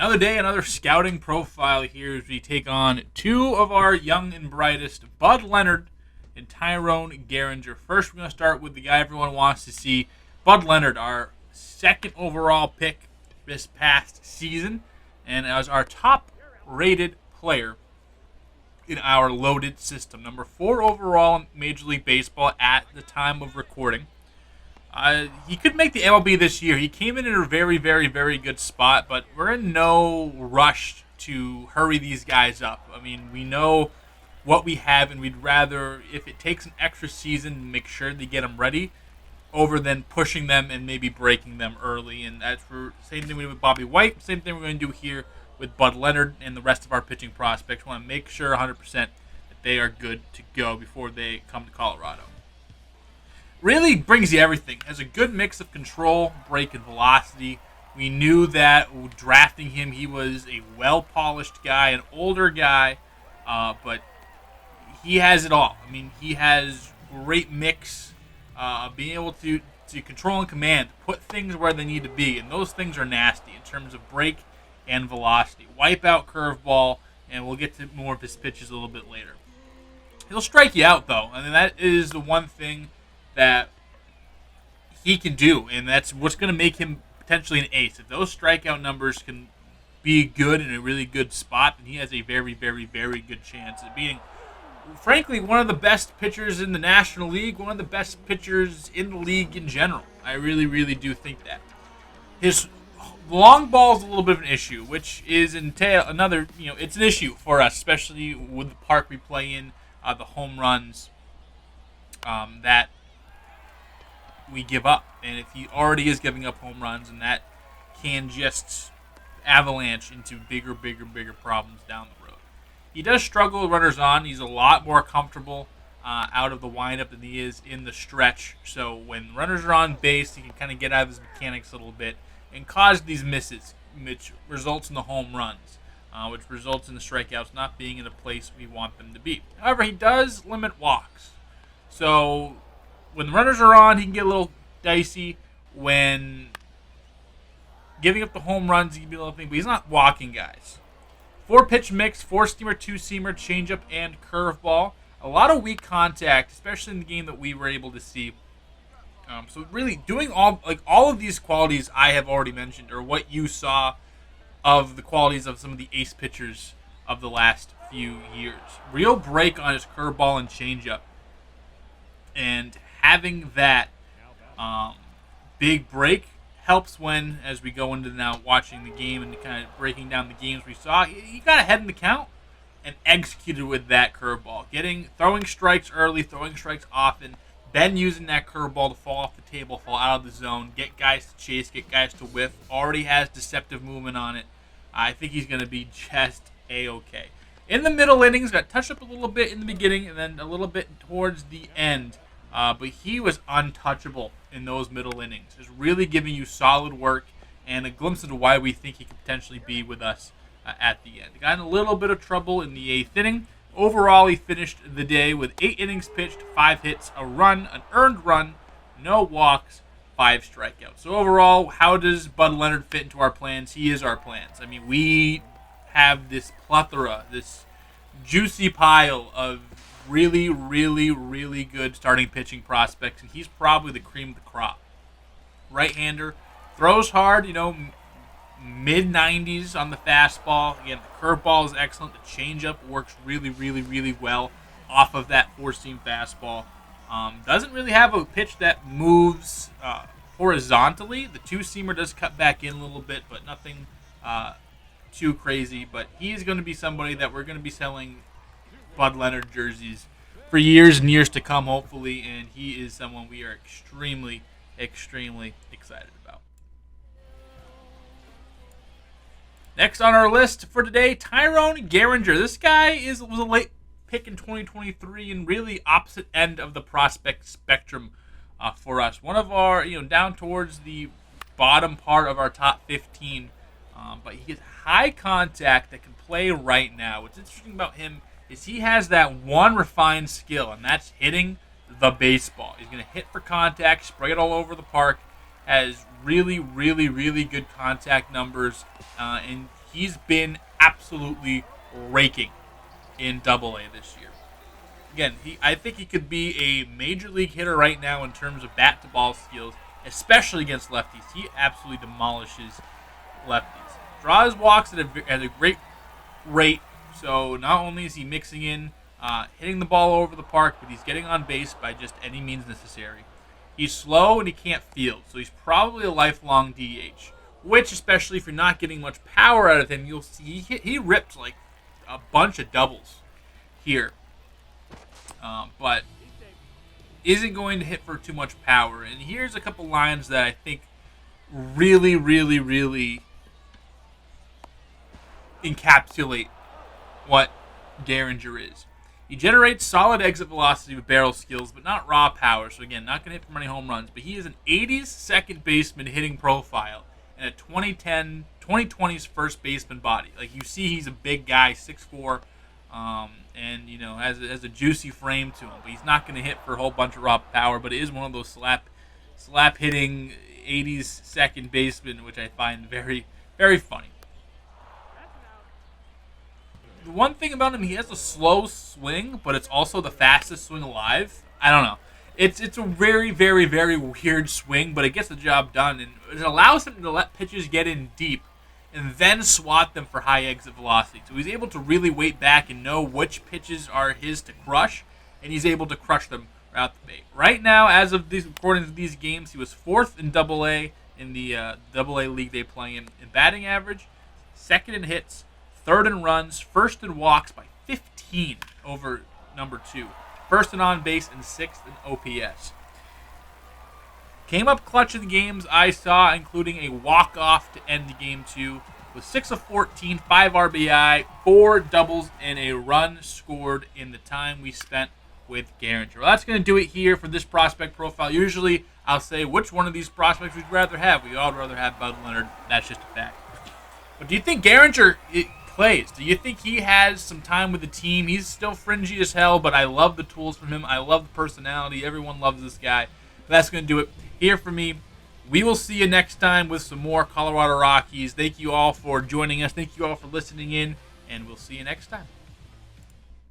Another day, another scouting profile here as we take on two of our young and brightest, Bud Leonard and Tyrone Gehringer. First, we're going to start with the guy everyone wants to see, Bud Leonard, our second overall pick this past season, and as our top-rated player in our loaded system. Number 4 overall in Major League Baseball at the time of recording. He could make the MLB this year. He came in a very, very, very good spot, but we're in no rush to hurry these guys up. I mean, we know what we have, and we'd rather, if it takes an extra season, make sure they get them ready over than pushing them and maybe breaking them early. And that's for same thing we did with Bobby White, same thing we're going to do here with Bud Leonard and the rest of our pitching prospects. We want to make sure 100% that they are good to go before they come to Colorado. Really brings you everything. Has a good mix of control, break, and velocity. We knew that drafting him, he was a well-polished guy, an older guy, but he has it all. I mean, he has great mix of being able to control and command, put things where they need to be, and those things are nasty in terms of break and velocity. Wipe out curveball, and we'll get to more of his pitches a little bit later. He'll strike you out, though. I mean, that is the one thing that he can do, and that's what's going to make him potentially an ace. If those strikeout numbers can be good in a really good spot, then he has a very, very, very good chance of being, frankly, one of the best pitchers in the National League, one of the best pitchers in the league in general. I really, really do think that. His long ball is a little bit of an issue, which is another, it's an issue for us, especially with the park we play in, the home runs that we give up. And if he already is giving up home runs, and that can just avalanche into bigger problems down the road. He does struggle with runners on. He's a lot more comfortable out of the windup than he is in the stretch. So when runners are on base, he can kind of get out of his mechanics a little bit and cause these misses, which results in the home runs, which results in the strikeouts not being in the place we want them to be. However, he does limit walks. So when the runners are on, he can get a little dicey. When giving up the home runs, he can be a little thing, but he's not walking guys. 4-pitch mix, 4-seamer, 2-seamer, changeup, and curveball. A lot of weak contact, especially in the game that we were able to see. So really, doing all of these qualities I have already mentioned, or what you saw of the qualities of some of the ace pitchers of the last few years. Real break on his curveball and changeup. And having that big break helps when, as we go into now watching the game and kind of breaking down the games we saw, he got ahead in the count and executed with that curveball. Throwing strikes early, throwing strikes often, then using that curveball to fall off the table, fall out of the zone, get guys to chase, get guys to whiff. Already has deceptive movement on it. I think he's going to be just A-okay. In the middle innings, got touched up a little bit in the beginning and then a little bit towards the end. But he was untouchable in those middle innings. Just really giving you solid work and a glimpse into why we think he could potentially be with us at the end. Got in a little bit of trouble in the 8th inning. Overall, he finished the day with 8 innings pitched, 5 hits, a run, an earned run, no walks, 5 strikeouts. So overall, how does Bud Leonard fit into our plans? He is our plans. I mean, we have this plethora, this juicy pile of really, really, really good starting pitching prospects, and he's probably the cream of the crop. Right-hander, throws hard, mid-90s on the fastball. Again, the curveball is excellent. The changeup works really, really, really well off of that 4-seam fastball. Doesn't really have a pitch that moves horizontally. The 2-seamer does cut back in a little bit, but nothing too crazy. But he's going to be somebody that we're going to be selling Bud Leonard jerseys for years and years to come, hopefully, and he is someone we are extremely, extremely excited about. Next on our list for today, Tyrone Gehringer. This guy was a late pick in 2023 and really opposite end of the prospect spectrum for us. One of our, down towards the bottom part of our top 15, but he gets high contact that can play right now. What's interesting about him is he has that one refined skill, and that's hitting the baseball. He's going to hit for contact, spray it all over the park, has really, really, really good contact numbers, and he's been absolutely raking in Double A this year. Again, I think he could be a major league hitter right now in terms of bat to ball skills, especially against lefties. He absolutely demolishes lefties. Draws walks at a great rate. So not only is he mixing in hitting the ball over the park, but he's getting on base by just any means necessary. He's slow and he can't field, so he's probably a lifelong DH. Which, especially if you're not getting much power out of him, you'll see he ripped like a bunch of doubles here. But isn't going to hit for too much power. And here's a couple lines that I think really, really, really encapsulate what Gehringer is. He generates solid exit velocity with barrel skills, but not raw power. So again, not going to hit for many home runs. But he is an 80s second baseman hitting profile and a 2020s first baseman body. Like you see, he's a big guy, 6'4", and has a juicy frame to him. But he's not going to hit for a whole bunch of raw power. But it is one of those slap hitting 80s second baseman, which I find very, very funny. The one thing about him, he has a slow swing, but it's also the fastest swing alive. I don't know. It's a very, very, very weird swing, but it gets the job done, and it allows him to let pitches get in deep and then swat them for high exit velocity. So he's able to really wait back and know which pitches are his to crush, and he's able to crush them right out the bait. Right now, as of these according to these games, he was 4th in Double A in the Double A league they play in batting average, 2nd in hits, 3rd in runs, 1st in walks by 15 over number 2. 1st in on base and 6th in OPS. Came up clutch in the games I saw, including a walk-off to end the game 2 with 6 of 14, 5 RBI, 4 doubles, and a run scored in the time we spent with Gehringer. Well, that's going to do it here for this prospect profile. Usually I'll say which one of these prospects we'd rather have. We'd all rather have Bud Leonard. That's just a fact. But do you think Gehringer plays? Do you think he has some time with the team? He's still fringy as hell, but I love the tools from him. I love the personality. Everyone loves this guy. But that's going to do it here for me. We will see you next time with some more Colorado Rockies. Thank you all for joining us. Thank you all for listening in, and we'll see you next time.